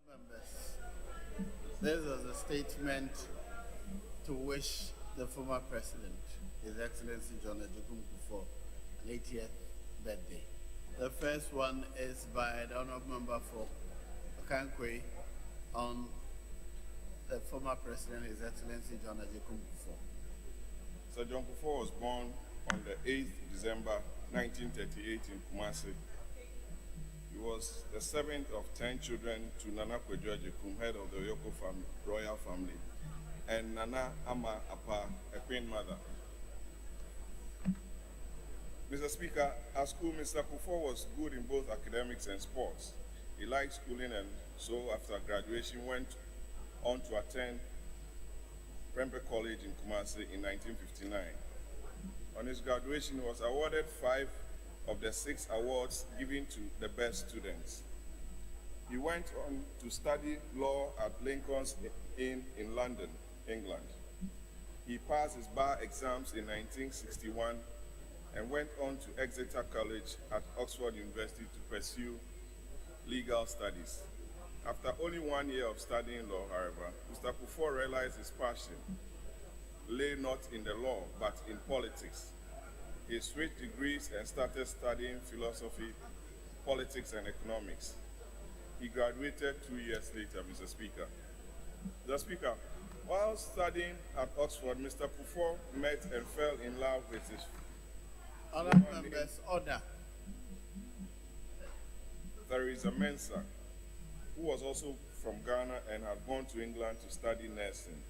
Members, this was a statement to wish the former president, His Excellency John Agyekum Kuffour, an 80th birthday. The first one is by the Honourable Member for Okankwe on the former president, His Excellency John Agyekum Kuffour. Sir John Kuffour was born on the 8th December 1938 in Kumasi. He was the seventh of 10 children to Nana Kweju Agyekum, head of the Yoko royal family, and Nana Ama Apa, a queen mother. Mr. Speaker, at school, Mr. Kuffour was good in both academics and sports. He liked schooling, and so after graduation went on to attend Prempeh College in Kumasi in 1959. On his graduation, he was awarded 5 of the 6 awards given to the best students. He went on to study law at Lincoln's Inn in London, England. He passed his bar exams in 1961 and went on to Exeter College at Oxford University to pursue legal studies. After only 1 year of studying law, however, Mr. Kuffour realized his passion lay not in the law, but in politics. He switched degrees and started studying philosophy, politics, and economics. He graduated 2 years later, Mr. Speaker. Mr. Speaker, while studying at Oxford, Mr. Kuffour met and fell in love with his Honourable Members, order. Theresa Mensah, who was also from Ghana and had gone to England to study nursing.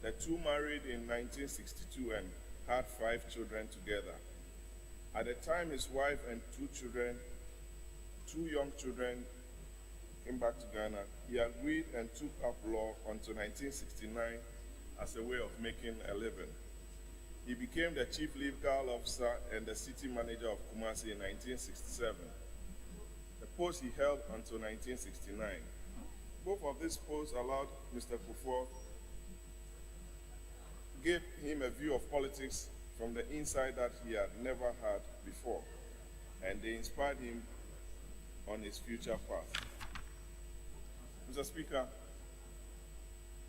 The two married in 1962 and had 5 children together. At the time his wife and 2 young children came back to Ghana, he agreed and took up law until 1969 as a way of making a living. He became the chief legal officer and the city manager of Kumasi in 1967, the post he held until 1969. Both of these posts allowed Mr. Kuffour, gave him a view of politics from the inside that he had never had before, and they inspired him on his future path. Mr. Speaker,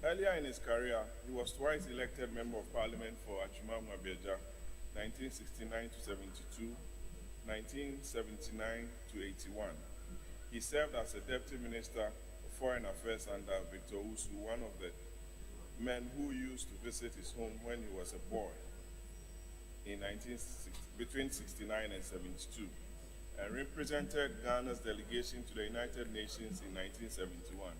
earlier in his career, he was twice elected Member of Parliament for Achumam Abieja, 1969 to 72, 1979 to 81. He served as a Deputy Minister of Foreign Affairs under Victor Usu, one of the men who used to visit his home when he was a boy in between 69 and 72, and represented Ghana's delegation to the United Nations in 1971.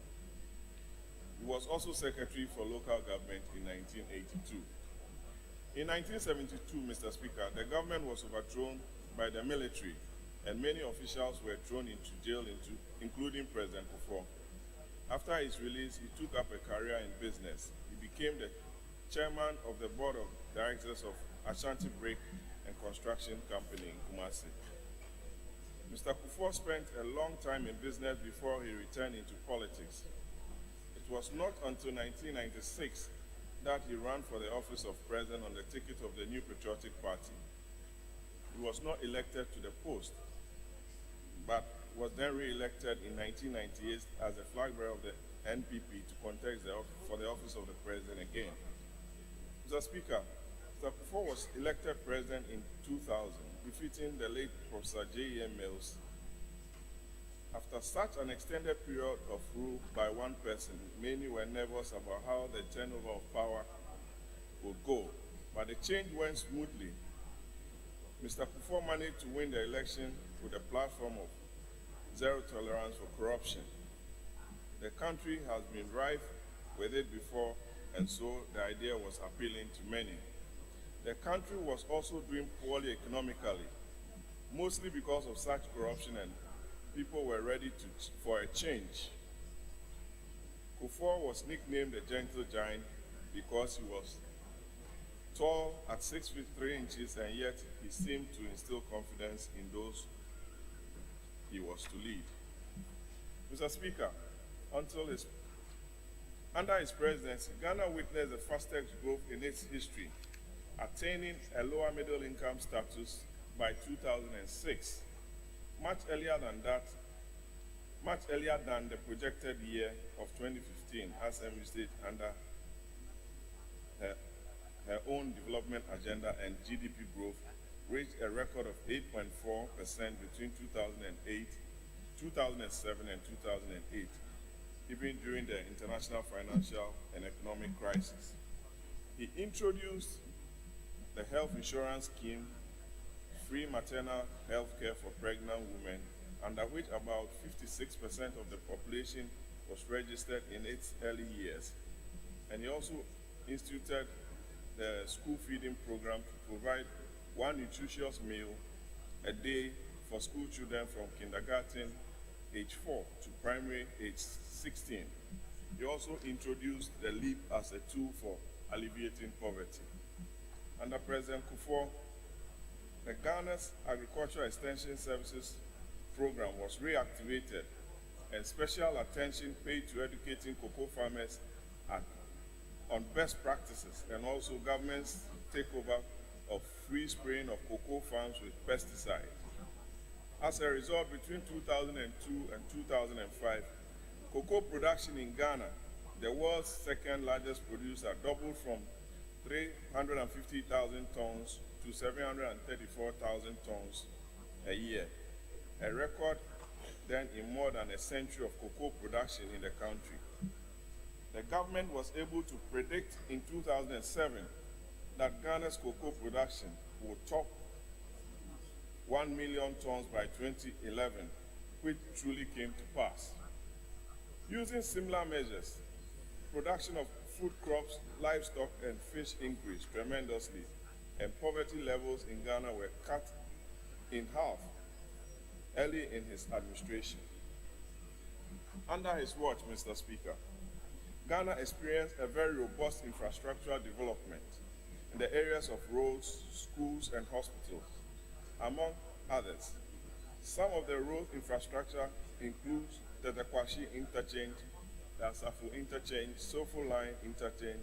He was also Secretary for Local Government in 1982. In 1972, Mr. Speaker, the government was overthrown by the military, and many officials were thrown into jail, including President Kuffour. After his release, he took up a career in business. He became the chairman of the board of directors of Ashanti Brick and Construction Company in Kumasi. Mr. Kuffour spent a long time in business before he returned into politics. It was not until 1996 that he ran for the office of president on the ticket of the New Patriotic Party. He was not elected to the post, but was then re-elected in 1998 as the flag bearer of the NPP to contest for the office of the president again. Mr. Speaker, Mr. Kuffour was elected president in 2000, defeating the late Professor J.E.M. Mills. After such an extended period of rule by one person, many were nervous about how the turnover of power would go, but the change went smoothly. Mr. Kuffour managed to win the election with a platform of zero tolerance for corruption. The country has been rife with it before, and so the idea was appealing to many. The country was also doing poorly economically, mostly because of such corruption, and people were ready for a change. Kuffour was nicknamed the Gentle Giant because he was tall at 6 feet 3 inches, and yet he seemed to instill confidence in those he was to lead. Mr. Speaker, under his presidency, Ghana witnessed the fastest growth in its history, attaining a lower middle income status by 2006. Much earlier than that, much earlier than the projected year of 2015, as envisaged under her own development agenda, and GDP growth reached a record of 8.4% between 2007 and 2008, even during the international financial and economic crisis. He introduced the health insurance scheme, free maternal health care for pregnant women, under which about 56% of the population was registered in its early years. And he also instituted the school feeding program to provide one nutritious meal a day for school children from kindergarten age 4 to primary age 16. He also introduced the LEAP as a tool for alleviating poverty. Under President Kuffour, the Ghana's Agricultural Extension Services program was reactivated and special attention paid to educating cocoa farmers on best practices and also government's takeover of free spraying of cocoa farms with pesticides. As a result, between 2002 and 2005, cocoa production in Ghana, the world's second largest producer, doubled from 350,000 tons to 734,000 tons a year, a record then in more than a century of cocoa production in the country. The government was able to predict in 2007 that Ghana's cocoa production would top 1 million tons by 2011, which truly came to pass. Using similar measures, production of food crops, livestock, and fish increased tremendously, and poverty levels in Ghana were cut in half early in his administration. Under his watch, Mr. Speaker, Ghana experienced a very robust infrastructural development in the areas of roads, schools, and hospitals, among others. Some of the road infrastructure includes the Tekwashi Interchange, the Asafo Interchange, Sofo Line Interchange,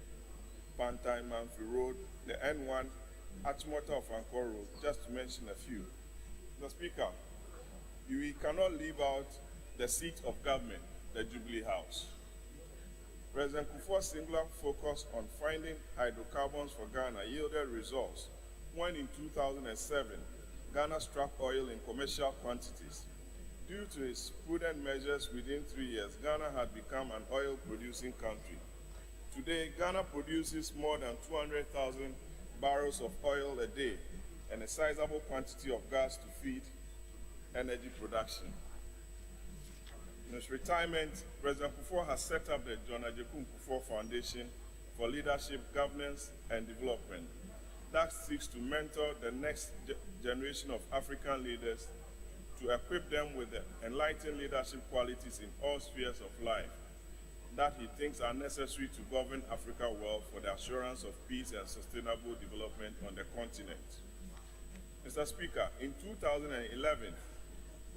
Pantai Manfi Road, the N1, Achimota of Angkor Road, just to mention a few. Mr. Speaker, we cannot leave out the seat of government, the Jubilee House. President Kuffour's singular focus on finding hydrocarbons for Ghana yielded results when in 2007, Ghana struck oil in commercial quantities. Due to his prudent measures within 3 years, Ghana had become an oil-producing country. Today, Ghana produces more than 200,000 barrels of oil a day and a sizable quantity of gas to feed energy production. In his retirement, President Kuffour has set up the John Agyekum Kuffour Foundation for Leadership, Governance, and Development that seeks to mentor the next generation of African leaders to equip them with the enlightened leadership qualities in all spheres of life that he thinks are necessary to govern Africa well for the assurance of peace and sustainable development on the continent. Mr. Speaker, in 2011,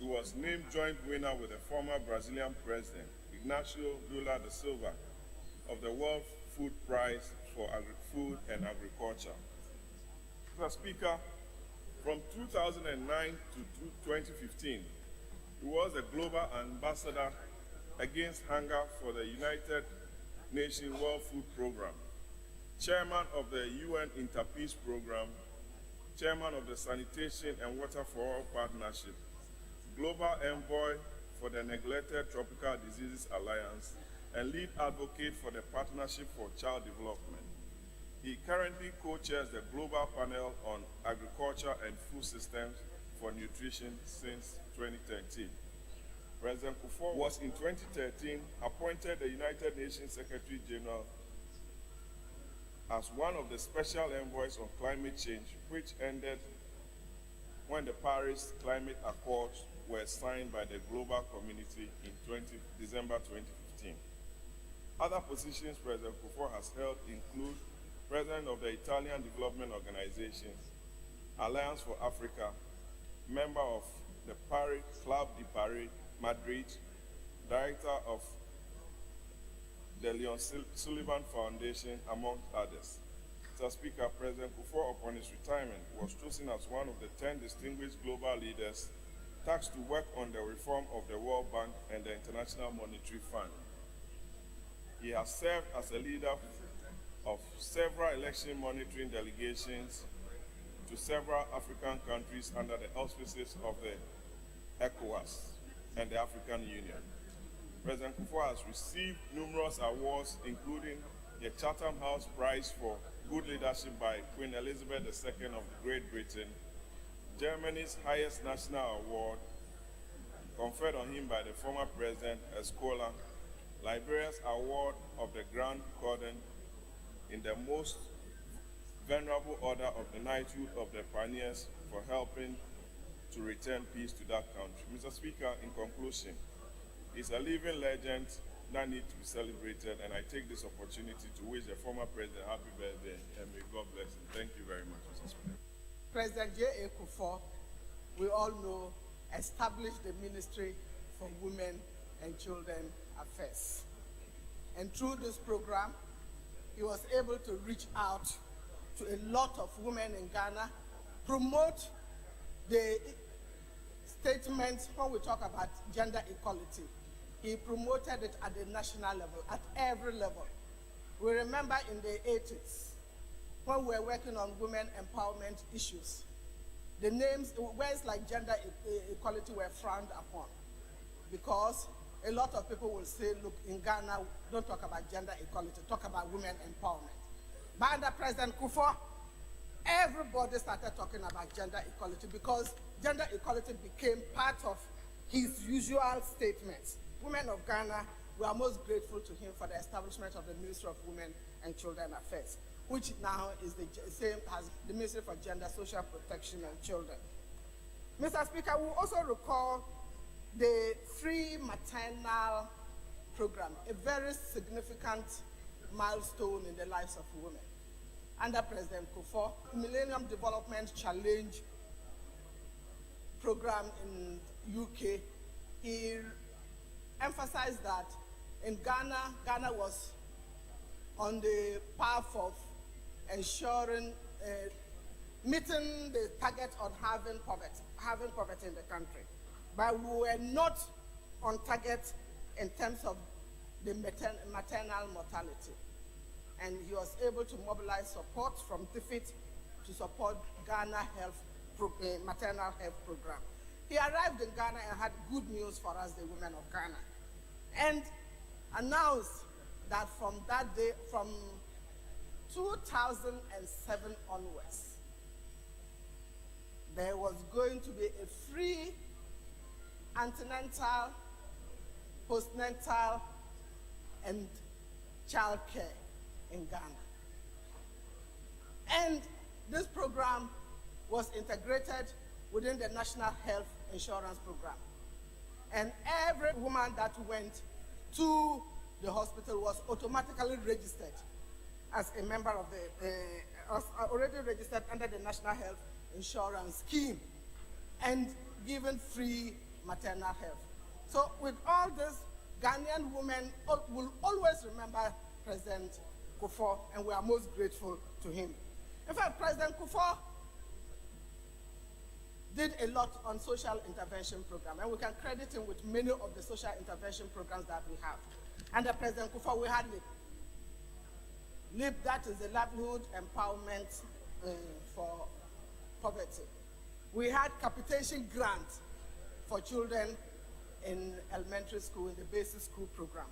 he was named joint winner with the former Brazilian president, Ignacio Lula da Silva, of the World Food Prize for Food and Agriculture. Mr. Speaker, from 2009 to 2015, he was a global ambassador against hunger for the United Nations World Food Program, chairman of the UN Interpeace Program, chairman of the Sanitation and Water for All Partnership, global envoy for the Neglected Tropical Diseases Alliance, and lead advocate for the Partnership for Child Development. He currently co-chairs the Global Panel on Agriculture and Food Systems for Nutrition since 2013. President Kuffour was in 2013 appointed the United Nations Secretary General as one of the special envoys on climate change, which ended when the Paris Climate Accords were signed by the global community in December 2015. Other positions President Kuffour has held include President of the Italian Development Organization, Alliance for Africa, member of the Paris Club de Paris, Madrid, Director of the Leon Sullivan Foundation, among others. Mr. Speaker, President Kuffour, upon his retirement, was chosen as one of the 10 distinguished global leaders tasked to work on the reform of the World Bank and the International Monetary Fund. He has served as a leader of several election monitoring delegations to several African countries under the auspices of the ECOWAS and the African Union. President Kuffour has received numerous awards, including the Chatham House Prize for Good Leadership by Queen Elizabeth II of Great Britain, Germany's highest national award, conferred on him by the former president, a scholar, Liberia's award of the Grand Cordon in the most venerable order of the knighthood of the pioneers for helping to return peace to that country. Mr. Speaker, in conclusion, he's a living legend that needs to be celebrated, and I take this opportunity to wish the former president happy birthday, and may God bless him. Thank you very much, Mr. Speaker. President J.A. Kuffour, we all know, established the Ministry for Women and Children Affairs. And through this program, he was able to reach out to a lot of women in Ghana, promote the statements when we talk about gender equality. He promoted it at the national level, at every level. We remember in the 80s, when we were working on women empowerment issues, the words like gender equality were frowned upon, because a lot of people will say, look, in Ghana, don't talk about gender equality, talk about women empowerment. But under President Kuffour, everybody started talking about gender equality, because gender equality became part of his usual statements. Women of Ghana, we are most grateful to him for the establishment of the Ministry of Women and Children Affairs, which now is the same as the Ministry for Gender, Social Protection and Children. Mr. Speaker, we also recall the free maternal program, a very significant milestone in the lives of women. Under President Kuffour, Millennium Development Challenge program in UK, he emphasized that in Ghana, Ghana was on the path of ensuring, meeting the target on having poverty in the country. But we were not on target in terms of the maternal mortality. And he was able to mobilize support from DFID to support Ghana maternal health program. He arrived in Ghana and had good news for us, the women of Ghana, and announced that from that day, from 2007 onwards, there was going to be a free antenatal, postnatal, and child care in Ghana. And this program was integrated within the National Health Insurance Program. And every woman that went to the hospital was automatically registered as a member of already registered under the National Health Insurance Scheme and given free maternal health. So with all this, Ghanaian women will always remember President Kuffour, and we are most grateful to him. In fact, President Kuffour did a lot on social intervention program, and we can credit him with many of the social intervention programs that we have. Under President Kuffour, we had LIP. LIP, that is the livelihood empowerment for poverty. We had capitation grants for children in elementary school, in the basic school program.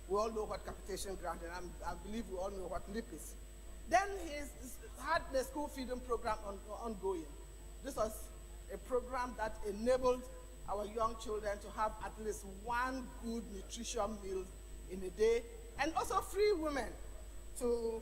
We all know what capitation grant, and I believe we all know what LIP is. Then he had the school feeding program ongoing. This was a program that enabled our young children to have at least one good nutrition meal in a day, and also free women to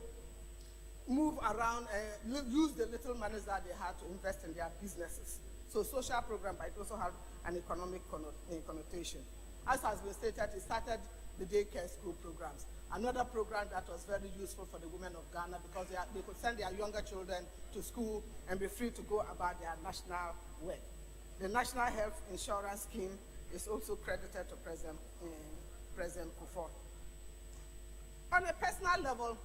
move around and use the little money that they had to invest in their businesses. So social program, but it also had an economic connotation. As has been stated, it started the daycare school programs. Another program that was very useful for the women of Ghana, because they could send their younger children to school and be free to go about their national work. The National Health Insurance Scheme is also credited to President Kuffour. On a personal level,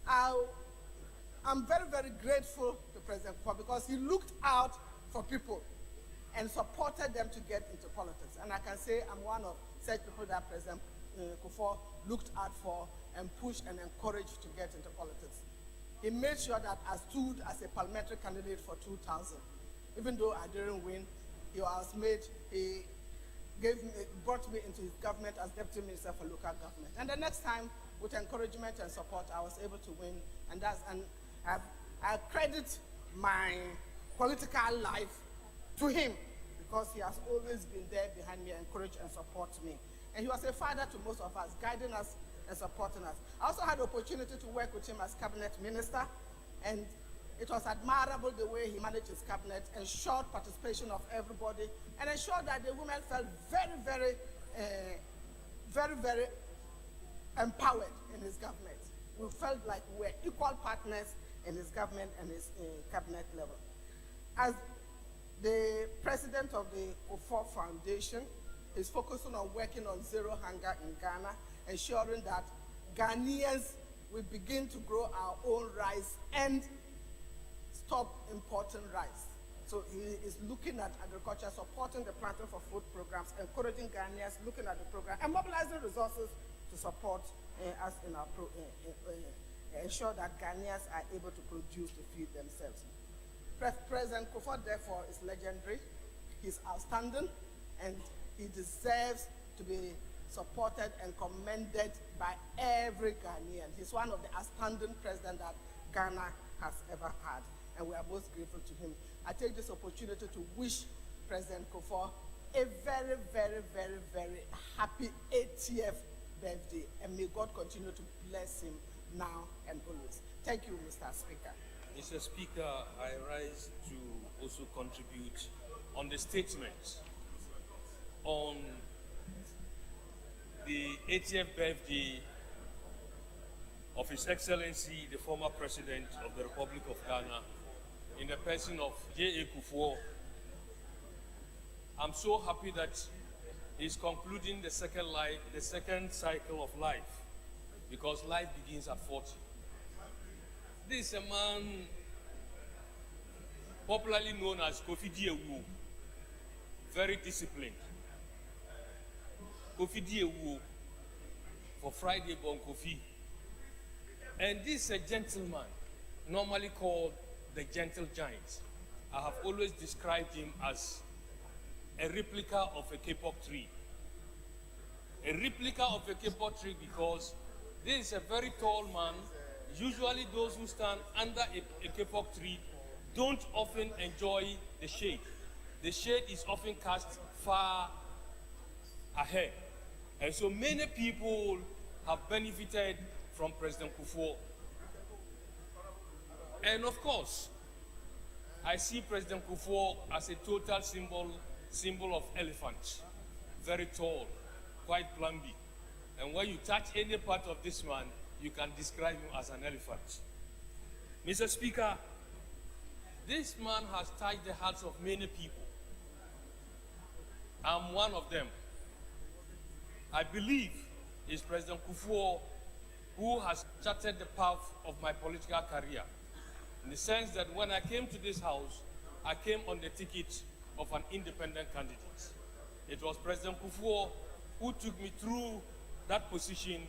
I'm very, very grateful to President Kuffour, because he looked out for people. and supported them to get into politics. And I can say I'm one of such people that President Kuffour looked out for and pushed and encouraged to get into politics. He made sure that I stood as a parliamentary candidate for 2000. Even though I didn't win, he brought me into his government as Deputy Minister for Local Government. And the next time, with encouragement and support, I was able to win. And I credit my political life to him, because he has always been there behind me, encouraged and supported me. And he was a father to most of us, guiding us and supporting us. I also had the opportunity to work with him as cabinet minister, and it was admirable the way he managed his cabinet, ensured participation of everybody, and ensured that the women felt very, very empowered in his government. We felt like we were equal partners in his government and his cabinet level. As the president of the Kuffour Foundation, is focusing on working on zero hunger in Ghana, ensuring that Ghanaians will begin to grow our own rice and stop importing rice. So he is looking at agriculture, supporting the Planting for Food programs, encouraging Ghanaians, looking at the program, and mobilizing resources to support us in our ensure that Ghanaians are able to produce to feed themselves. President Kuffour, therefore, is legendary. He's outstanding, and he deserves to be supported and commended by every Ghanaian. He's one of the outstanding presidents that Ghana has ever had, and we are most grateful to him. I take this opportunity to wish President Kuffour a very happy 80th birthday, and may God continue to bless him now and always. Thank you, Mr. Speaker. Mr. Speaker, I rise to also contribute on the statement on the 80th birthday of His Excellency, the former President of the Republic of Ghana, in the person of Yaw Kuffour. I'm so happy that he's concluding the second cycle of life, because life begins at 40. This is a man popularly known as Kuffour, very disciplined. Kuffour for Friday born Kofi. And this is a gentleman, normally called the gentle giant. I have always described him as a replica of a kapok tree. A replica of a kapok tree because this is a very tall man. Usually those who stand under a kapok tree don't often enjoy the shade. The shade is often cast far ahead. And so many people have benefited from President Kuffour. And of course, I see President Kuffour as a total symbol of elephant. Very tall, quite plumpy. And when you touch any part of this man, you can describe him as an elephant. Mr. Speaker, this man has touched the hearts of many people. I'm one of them. I believe it's President Kuffour who has charted the path of my political career, in the sense that when I came to this house, I came on the ticket of an independent candidate. It was President Kuffour who took me through that position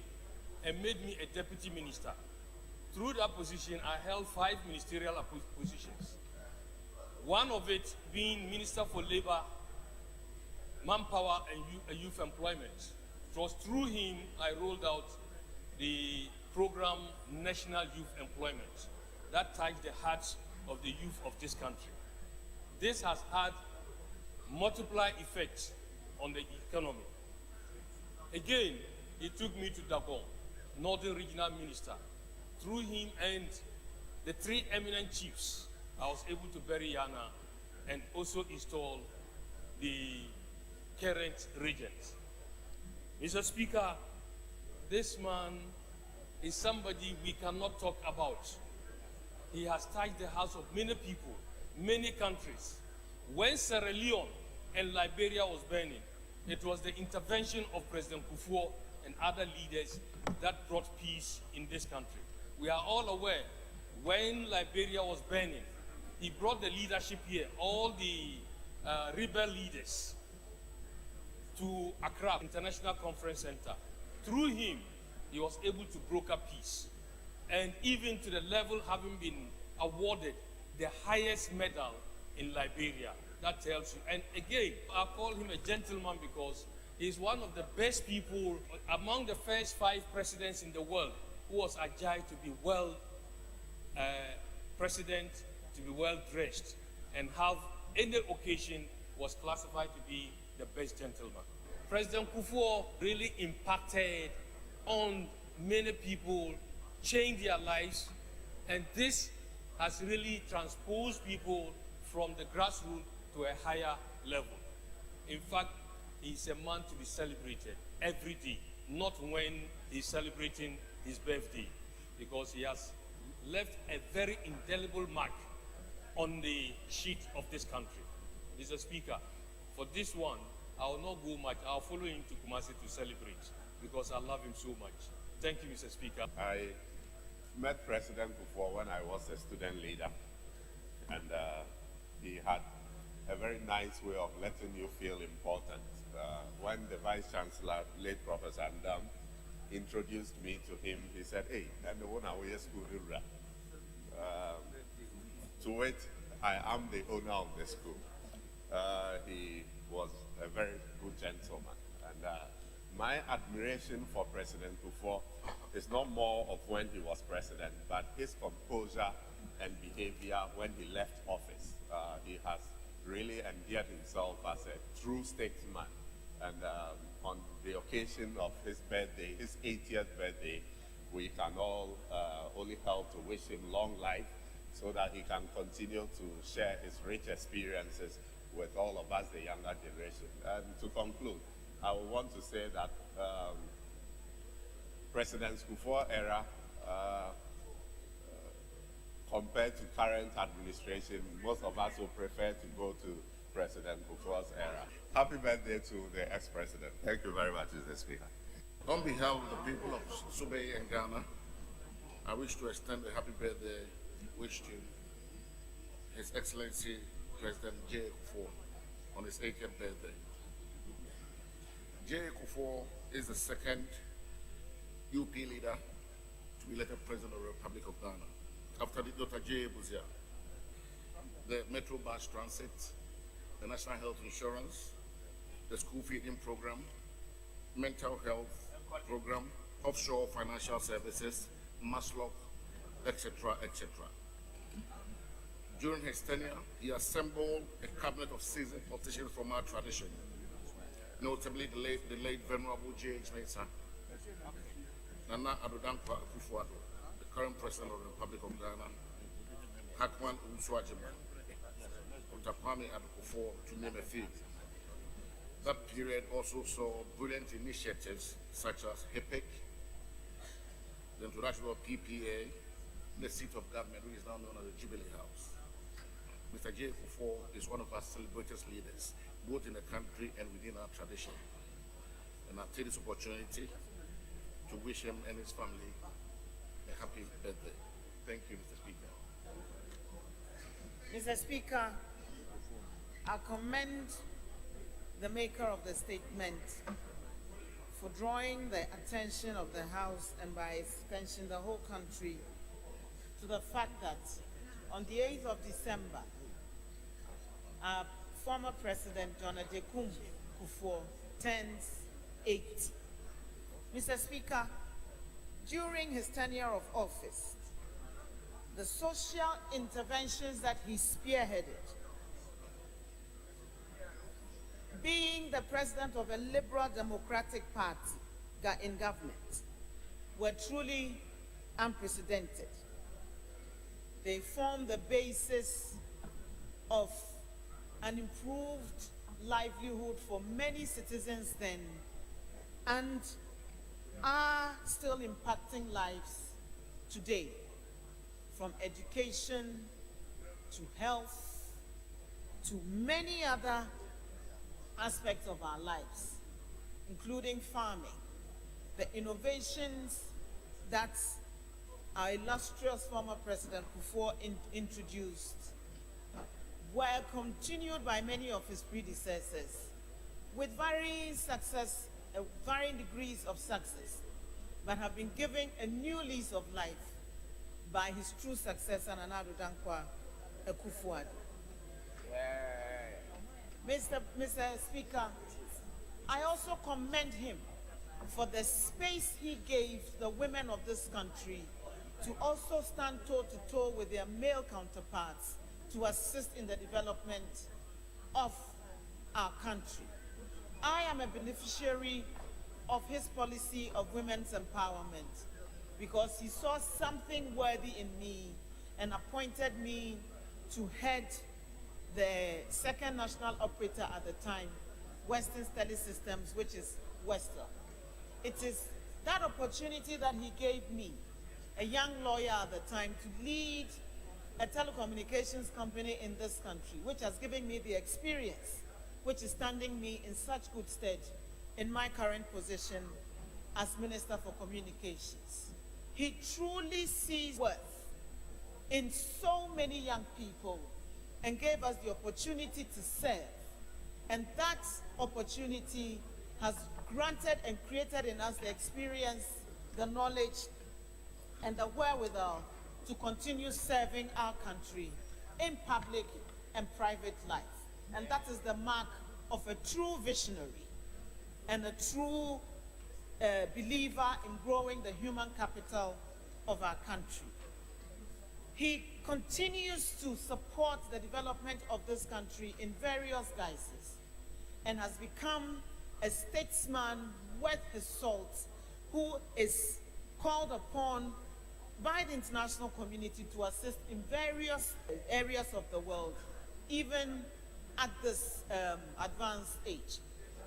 and made me a deputy minister. Through that position, I held 5 ministerial positions. One of it being Minister for Labor, Manpower and Youth Employment. It was through him I rolled out the program National Youth Employment that touched the hearts of the youth of this country. This has had multiple effects on the economy. Again, he took me to Dagon, Northern Regional Minister. Through him and the 3 eminent chiefs, I was able to bury Yana and also install the current regent. Mr. Speaker, this man is somebody we cannot talk about. He has touched the hearts of many people, many countries. When Sierra Leone and Liberia was burning, it was the intervention of President Kuffour and other leaders that brought peace in this country. We are all aware, when Liberia was burning, he brought the leadership here, all the rebel leaders to Accra International Conference Center. Through him, he was able to broker peace, and even to the level having been awarded the highest medal in Liberia. That tells you. And again, I call him a gentleman because he's one of the best people among the first 5 presidents in the world who was agile to be president, to be well dressed, and have any occasion was classified to be the best gentleman. President Kuffour really impacted on many people, changed their lives, and this has really transposed people from the grassroots to a higher level. In fact, he's a man to be celebrated every day, not when he's celebrating his birthday, because he has left a very indelible mark on the sheet of this country. Mr. Speaker, for this one, I will not go much. I'll follow him to Kumasi to celebrate because I love him so much. Thank you, Mr. Speaker. I met President Kuffour when I was a student leader, and he had a very nice way of letting you feel important. When the Vice Chancellor, late Professor Andam, introduced me to him, he said, "Hey, I'm the one who is school." To it, I am the owner of the school. He was a very good gentleman, and my admiration for President Kuffour is not more of when he was president, but his composure and behavior when he left office. He has really endeared himself as a true statesman, and on the occasion of his birthday, his 80th birthday, we can all only help to wish him long life so that he can continue to share his rich experiences with all of us, the younger generation. And to conclude, I would want to say that President Kuffour era, compared to current administration, most of us would prefer to go to President Kuffour's era. Happy birthday to the ex-president. Thank you very much, Mr. Speaker. On behalf of the people of Subay and Ghana, I wish to extend a happy birthday wish to His Excellency President Kuffour on his 80th birthday. Kuffour is the second UP leader to be elected President of the Republic of Ghana, after Dr. Boamah. The Metro Bus Transit, the National Health Insurance, the School Feeding Program, Mental Health Program, Offshore Financial Services, Maslow, etc., etc. During his tenure, he assembled a cabinet of seasoned politicians from our tradition, notably the late Venerable J.H. Mensah, Nana Addo Dankwa Akufo-Addo, the current President of the Republic of Ghana, Hakwan Owusu-Agyeman, Dr. Kwame Addo-Kuffour, to name a few. That period also saw brilliant initiatives such as HIPIC, the introduction of PPA, the seat of government, which is now known as the Jubilee House. Mr. Kuffour is one of our celebrated leaders, both in the country and within our tradition. And I take this opportunity to wish him and his family a happy birthday. Thank you, Mr. Speaker. Mr. Speaker, I commend the maker of the statement for drawing the attention of the House and by extension the whole country to the fact that on the 8th of December, our former President John Agyekum Kuffour turns 80. Mr. Speaker, during his tenure of office, the social interventions that he spearheaded, being the president of a liberal democratic party in government, were truly unprecedented. They form the basis of an improved livelihood for many citizens then, and are still impacting lives today, from education to health to many other aspects of our lives, including farming, the innovations that our illustrious former President Kuffour introduced were continued by many of his predecessors with varying degrees of success, but have been given a new lease of life by his true successor, Nana Addo Dankwa Kuffour. Mr. Speaker, I also commend him for the space he gave the women of this country to also stand toe-to-toe with their male counterparts to assist in the development of our country. I am a beneficiary of his policy of women's empowerment because he saw something worthy in me and appointed me to head the second national operator at the time, Western Telesystems, which is Western. It is that opportunity that he gave me, a young lawyer at the time, to lead a telecommunications company in this country, which has given me the experience, which is standing me in such good stead in my current position as Minister for Communications. He truly sees worth in so many young people and gave us the opportunity to serve. And that opportunity has granted and created in us the experience, the knowledge, and the wherewithal to continue serving our country in public and private life. And that is the mark of a true visionary and a true believer in growing the human capital of our country. He continues to support the development of this country in various guises and has become a statesman worth his salt who is called upon by the international community to assist in various areas of the world, even at this advanced age.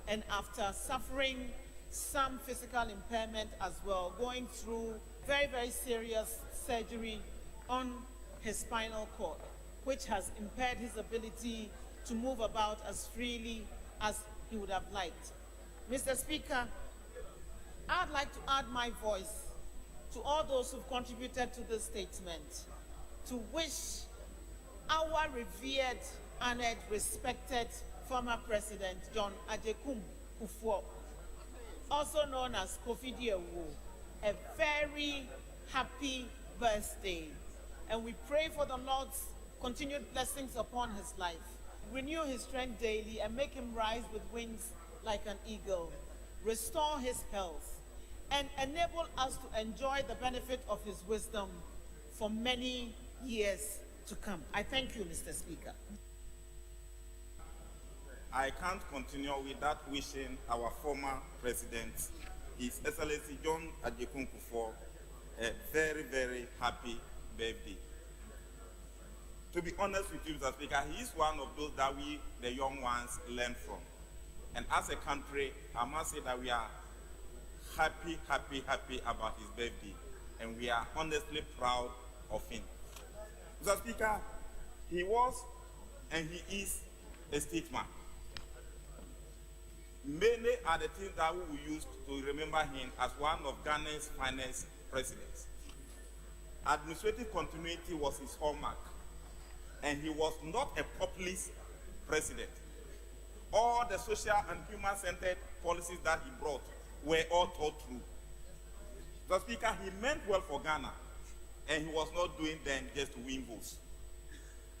And after suffering some physical impairment as well, going through very, very serious surgery on his spinal cord, which has impaired his ability to move about as freely as he would have liked. Mr. Speaker, I'd like to add my voice to all those who've contributed to this statement to wish our revered, honored, respected former President John Agyekum Kuffour, also known as Kuffour, a very happy birthday. And we pray for the Lord's continued blessings upon his life. Renew his strength daily and make him rise with wings like an eagle. Restore his health and enable us to enjoy the benefit of his wisdom for many years to come. I thank you, Mr. Speaker. I can't continue without wishing our former president, His Excellency John Agyekum Kuffour, a very, very happy birthday. To be honest with you, Mr. Speaker, he is one of those that we, the young ones, learn from. And as a country, I must say that we are happy about his birthday. And we are honestly proud of him. Mr. Speaker, he was and he is a statesman. Many are the things that we will use to remember him as one of Ghana's finest presidents. Administrative continuity was his hallmark. And he was not a populist president. All the social and human-centered policies that he brought were all thought through. The Speaker, he meant well for Ghana, and he was not doing them just to win votes.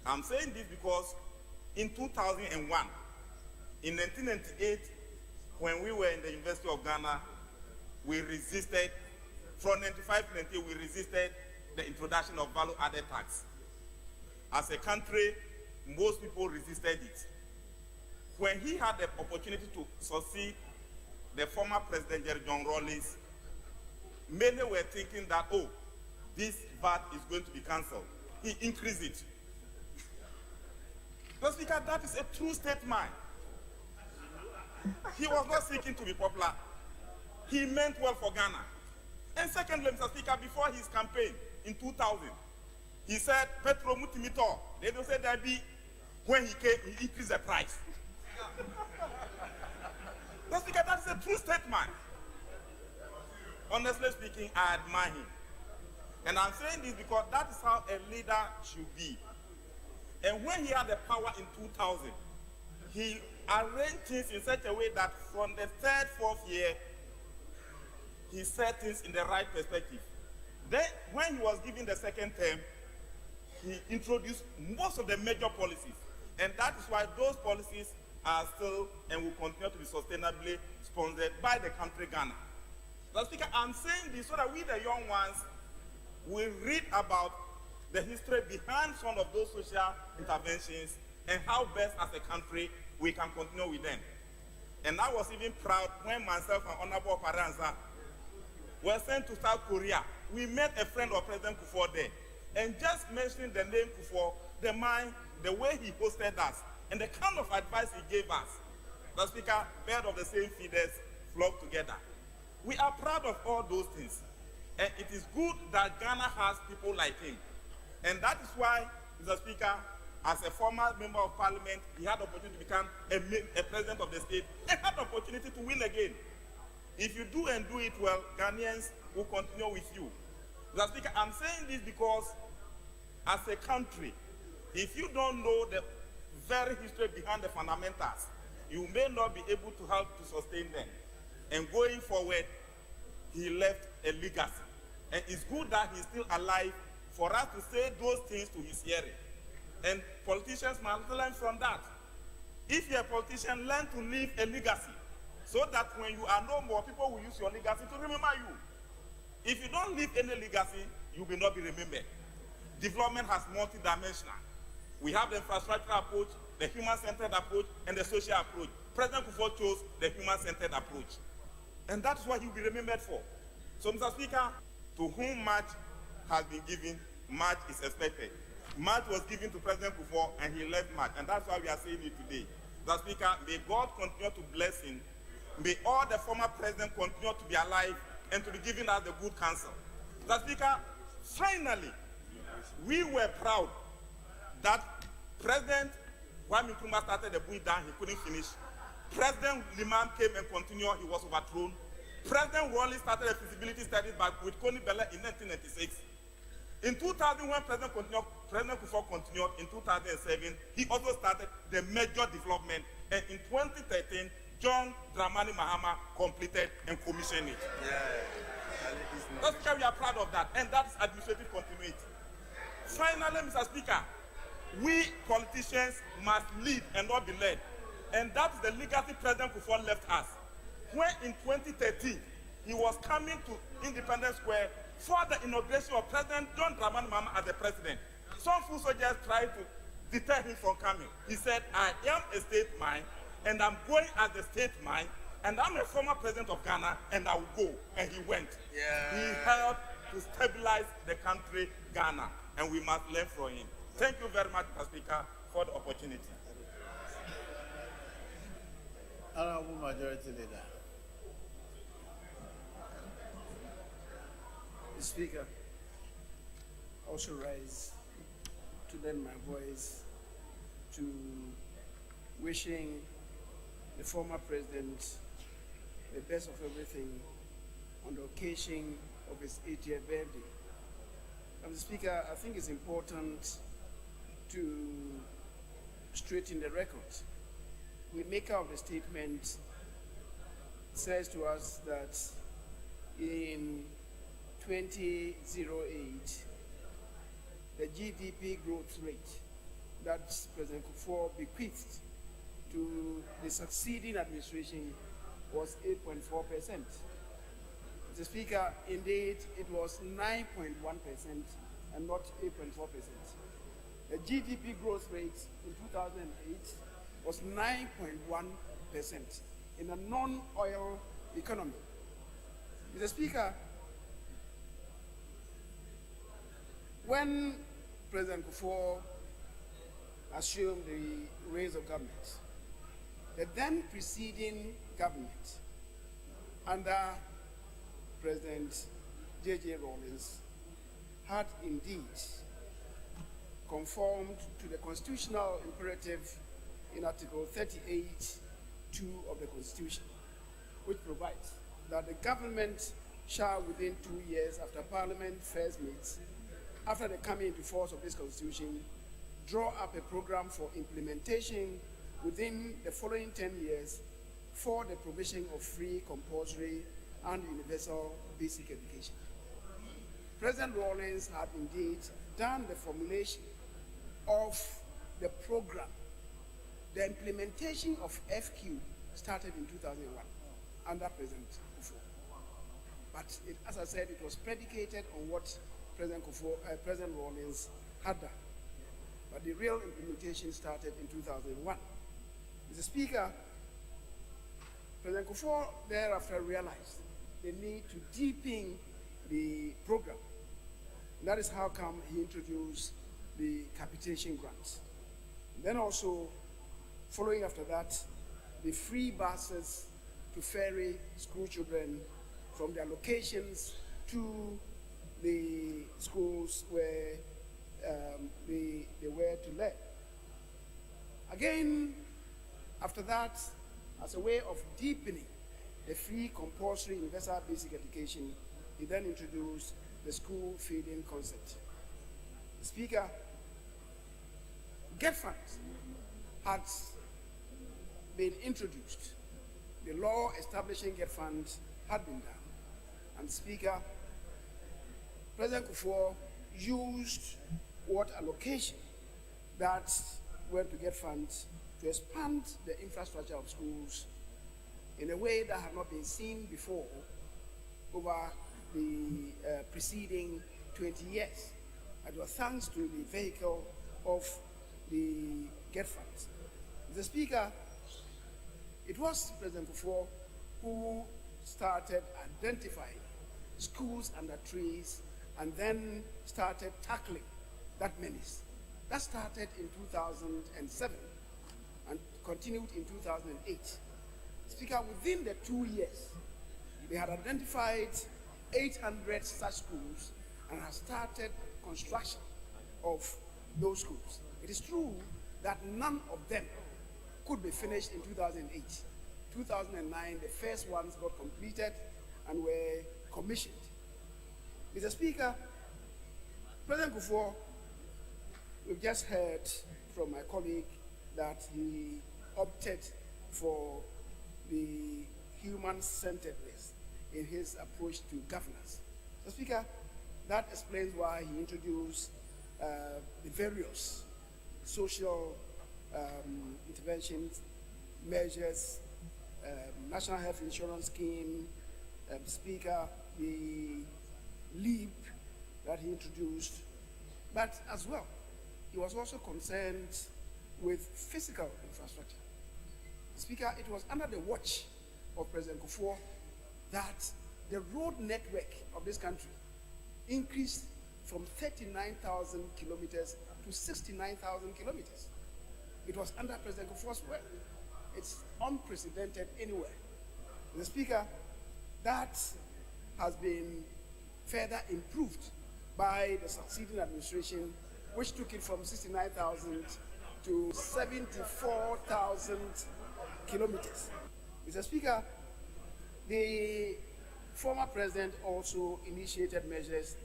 I'm saying this because in 2001, in 1998, when we were in the University of Ghana, we resisted, from 1995 to 1998, we resisted the introduction of value-added tax. As a country, most people resisted it. When he had the opportunity to succeed the former President Jerry John Rawlings, many were thinking that, oh, this VAT is going to be cancelled. He increased it. The Speaker, that is a true statement. He was not seeking to be popular. He meant well for Ghana. And secondly, Mr. Speaker, before his campaign in 2000, he said, Petro Mutimito. They don't say that be when he came, he increased the price. That's because that's a true statement. Honestly speaking, I admire him. And I'm saying this because that is how a leader should be. And when he had the power in 2000, he arranged things in such a way that from the third, fourth year, he set things in the right perspective. Then, when he was given the second term, he introduced most of the major policies. And that is why those policies are still and will continue to be sustainably sponsored by the country Ghana. Mr. Speaker, I'm saying this so that we, the young ones, will read about the history behind some of those social interventions and how best as a country we can continue with them. And I was even proud when myself and Honorable Paranza were sent to South Korea. We met a friend of President Kuffour there. And just mentioning the name Kuffour, the mind, the way he hosted us, and the kind of advice he gave us, the Speaker, bird of the same feathers flock together. We are proud of all those things. And it is good that Ghana has people like him. And that is why, Mr. Speaker, as a former member of parliament, he had the opportunity to become a president of the state and had the opportunity to win again. If you do and do it well, Ghanaians will continue with you. Mr. Speaker, I'm saying this because as a country, if you don't know the very history behind the fundamentals, you may not be able to help to sustain them. And going forward, he left a legacy. And it's good that he's still alive for us to say those things to his hearing. And politicians must learn from that. If you're a politician, learn to leave a legacy so that when you are no more, people will use your legacy to remember you. If you don't leave any legacy, you will not be remembered. Development has multidimensional. We have the infrastructural approach, the human-centered approach, and the social approach. President Kuffour chose the human-centered approach. And that's what he'll be remembered for. So, Mr. Speaker, to whom much has been given, much is expected. Much was given to President Kuffour, and he left much. And that's why we are saying it today. Mr. Speaker, may God continue to bless him. May all the former presidents continue to be alive and to be giving us the good counsel. Mr. Speaker, finally, we were proud that President Kwame Nkrumah started the Bui down, he couldn't finish. President Liman came and continued, he was overthrown. President Wally started a feasibility study with Kony Bella in 1996. In 2000, when President Kuffour continued, in 2007, he also started the major development. And in 2013, John Dramani Mahama completed and commissioned it. That's why we are proud of that, and that's administrative continuity. Finally, Mr. Speaker, we politicians must lead and not be led. And that's the legacy President Kuffour left us. When in 2013, he was coming to Independence Square for the inauguration of President John Dramani Mahama as the president. Some foot soldiers tried to deter him from coming. He said, I am a state mind, and I'm going as a state mind, and I'm a former president of Ghana, and I will go. And he went. He helped to stabilize the country, Ghana, and we must learn from him. Thank you very much, Mr. Speaker, for the opportunity. Honorable Majority Leader. Mr. Speaker, I also rise to lend my voice to wishing the former president the best of everything on the occasion of his 80th birthday. Mr. Speaker, I think it's important to straighten the record. The maker of the statement says to us that in 2008, the GDP growth rate that President Kuffour bequeathed to the succeeding administration was 8.4%. Mr. Speaker, indeed, it was 9.1% and not 8.4%. The GDP growth rate in 2008 was 9.1% in a non-oil economy. Mr. Speaker, when President Kuffour assumed the reins of government, the then preceding government under President J.J. Rawlings had indeed conformed to the constitutional imperative in Article 38(2) of the Constitution, which provides that the government shall, within 2 years after Parliament first meets, after the coming into force of this Constitution, draw up a program for implementation within the following 10 years for the provision of free, compulsory, and universal basic education. President Rawlings had indeed done the formulation of the program. The implementation of FQ started in 2001 under President Kuffour. But as I said, it was predicated on what President Rawlings had done. But the real implementation started in 2001. Mr. Speaker, President Kuffour thereafter realized the need to deepen the program. And that is how come he introduced the capitation grants. And then also, following after that, the free buses to ferry school children from their locations to the schools where they were to learn. Again, after that, as a way of deepening the free, compulsory, universal basic education, he then introduced the school feeding concept. Speaker, GET funds had been introduced. The law establishing GET funds had been done. And Speaker, President Kuffour used what allocation that went to GET funds to expand the infrastructure of schools in a way that had not been seen before over the preceding 20 years. It was thanks to the vehicle of the GET funds. Mr. Speaker, it was President Kuffour who started identifying schools under trees and then started tackling that menace. That started in 2007 and continued in 2008. Speaker, within the 2 years, they had identified 800 such schools and had started construction of those schools. It is true that none of them could be finished in 2008. 2009, the first ones got completed and were commissioned. Mr. Speaker, President Kuffour, we've just heard from my colleague that he opted for the human-centeredness in his approach to governance. So, Speaker, that explains why he introduced the various social interventions, measures, National Health Insurance Scheme, Speaker, the LEAP that he introduced, but as well, he was also concerned with physical infrastructure. Speaker, it was under the watch of President Kuffour that the road network of this country increased from 39,000 kilometers to 69,000 kilometers. It was under President Kuffour's work. It's unprecedented anywhere. The Speaker, that has been further improved by the succeeding administration, which took it from 69,000 to 74,000 kilometers. Mr. Speaker, the former president also initiated measures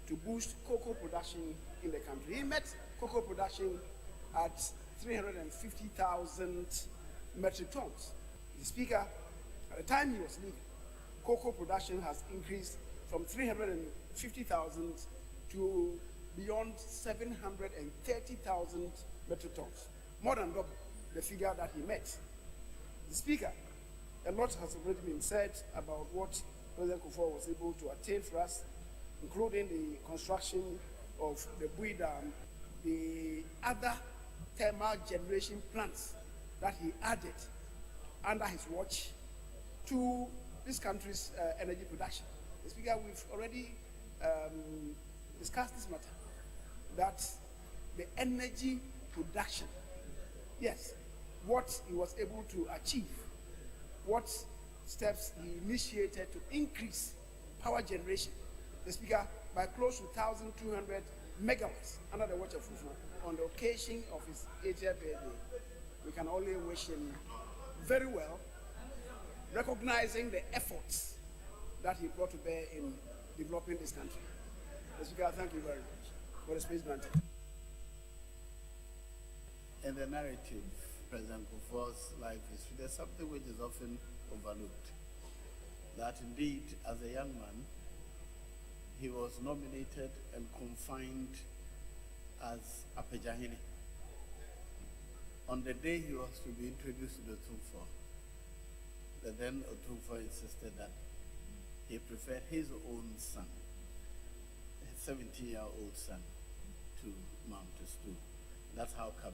to boost cocoa production in the country. He met cocoa production at 350,000 metric tons. Mr. Speaker, at the time he was leaving, cocoa production has increased from 350,000 to beyond 730,000 metric tons, more than double the figure that he met. The Speaker, a lot has already been said about what President Kuffour was able to attain for us, including the construction of the Bui Dam, the other thermal generation plants that he added under his watch to this country's energy production. The Speaker, we've already discussed this matter, that the energy production, yes, what he was able to achieve, what steps he initiated to increase power generation, the Speaker, by close to 1,200 megawatts under the watch of Kuffour on the occasion of his 80th birthday. We can only wish him very well, recognizing the efforts that he brought to bear in developing this country. Mr. Speaker, thank you very much for the space granted. In the narrative, President Kuffour's life history, there's something which is often overlooked. That indeed, as a young man, he was nominated and confined as a Pejahini. On the day he was to be introduced to the Kuffour, the then Kuffour insisted that he preferred his own son, a 17-year-old son, to mount a stool. That's how come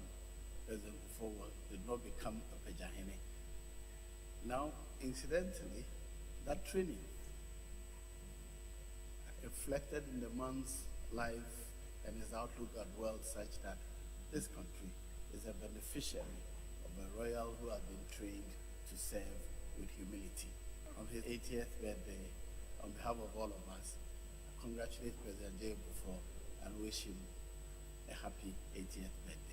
President Kuffour did not become a Pejahini. Now, incidentally, that training reflected in the man's life and his outlook at the world such that this country is a beneficiary of a royal who had been trained to serve with humility. On his 80th birthday, on behalf of all of us, I congratulate President Yaw Boamah and wish him a happy 80th birthday.